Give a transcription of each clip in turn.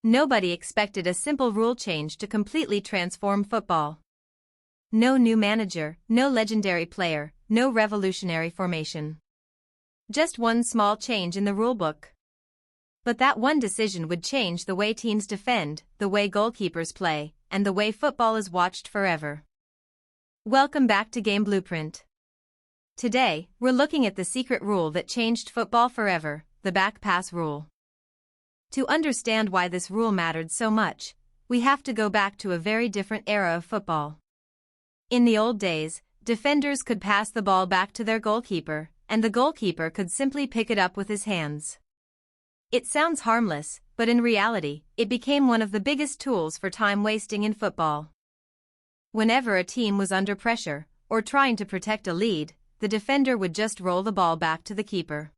Nobody expected a simple rule change to completely transform football. No new manager, no legendary player, no revolutionary formation. Just one small change in the rulebook. But that one decision would change the way teams defend, the way goalkeepers play, and the way football is watched forever. Welcome back to GameBlueprint. Today, we're looking at the secret rule that changed football forever, the back pass rule. To understand why this rule mattered so much, we have to go back to a very different era of football. In the old days, defenders could pass the ball back to their goalkeeper, and the goalkeeper could simply pick it up with his hands. It sounds harmless, but in reality, it became one of the biggest tools for time wasting in football. Whenever a team was under pressure, or trying to protect a lead, the defender would just roll the ball back to the keeper.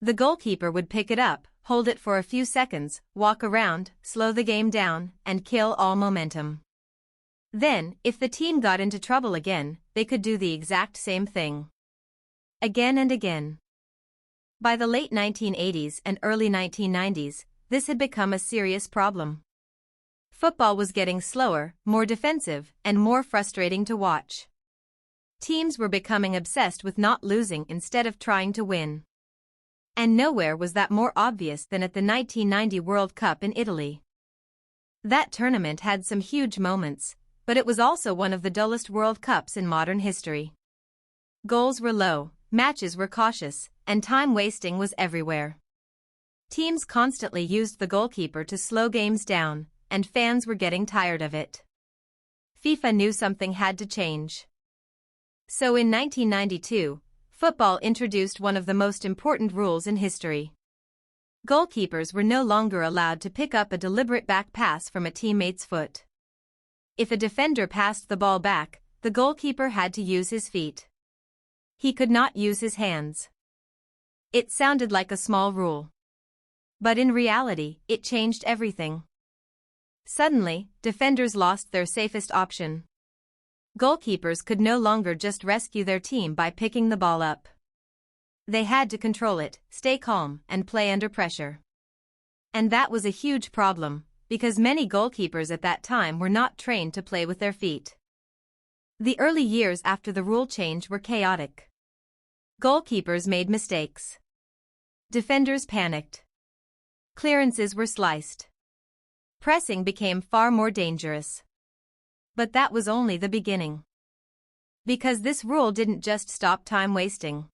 The goalkeeper would pick it up, hold it for a few seconds, walk around, slow the game down, and kill all momentum. Then, if the team got into trouble again, they could do the exact same thing. Again and again. By the late 1980s and early 1990s, this had become a serious problem. Football was getting slower, more defensive, and more frustrating to watch. Teams were becoming obsessed with not losing instead of trying to win. And nowhere was that more obvious than at the 1990 World Cup in Italy. That tournament had some huge moments, but it was also one of the dullest World Cups in modern history. Goals were low, matches were cautious, and time wasting was everywhere. Teams constantly used the goalkeeper to slow games down, and fans were getting tired of it. FIFA knew something had to change. So in 1992, football introduced one of the most important rules in history. Goalkeepers were no longer allowed to pick up a deliberate back pass from a teammate's foot. If a defender passed the ball back, the goalkeeper had to use his feet. He could not use his hands. It sounded like a small rule. But in reality, it changed everything. Suddenly, defenders lost their safest option. Goalkeepers could no longer just rescue their team by picking the ball up. They had to control it, stay calm, and play under pressure. And that was a huge problem, because many goalkeepers at that time were not trained to play with their feet. The early years after the rule change were chaotic. Goalkeepers made mistakes. Defenders panicked. Clearances were sliced. Pressing became far more dangerous. But that was only the beginning. Because this rule didn't just stop time wasting.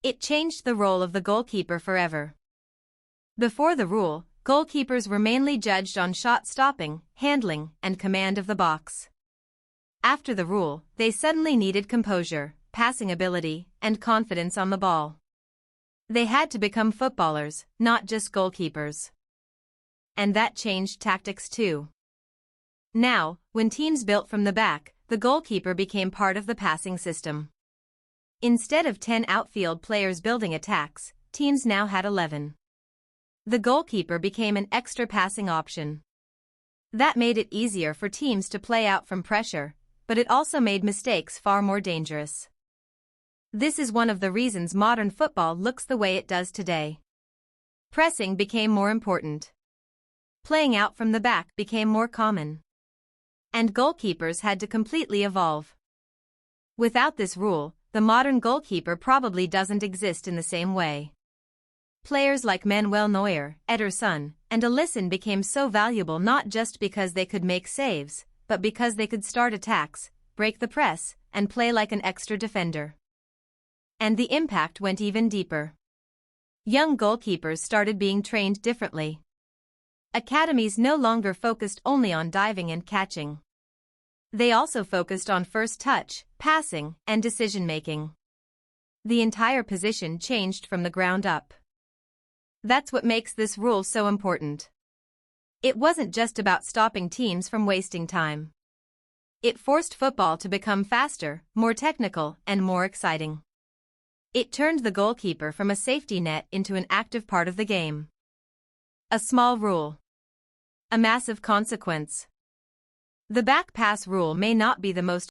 It changed the role of the goalkeeper forever. Before the rule, goalkeepers were mainly judged on shot stopping, handling, and command of the box. After the rule, they suddenly needed composure, passing ability, and confidence on the ball. They had to become footballers, not just goalkeepers. And that changed tactics too. Now, when teams built from the back, the goalkeeper became part of the passing system. Instead of 10 outfield players building attacks, teams now had 11. The goalkeeper became an extra passing option. That made it easier for teams to play out from pressure, but it also made mistakes far more dangerous. This is one of the reasons modern football looks the way it does today. Pressing became more important. Playing out from the back became more common. And goalkeepers had to completely evolve. Without this rule, the modern goalkeeper probably doesn't exist in the same way. Players like Manuel Neuer, Ederson, and Alisson became so valuable not just because they could make saves, but because they could start attacks, break the press, and play like an extra defender. And the impact went even deeper. Young goalkeepers started being trained differently. Academies no longer focused only on diving and catching. They also focused on first touch, passing, and decision-making. The entire position changed from the ground up. That's what makes this rule so important. It wasn't just about stopping teams from wasting time. It forced football to become faster, more technical, and more exciting. It turned the goalkeeper from a safety net into an active part of the game. A small rule. A massive consequence. The back pass rule may not be the most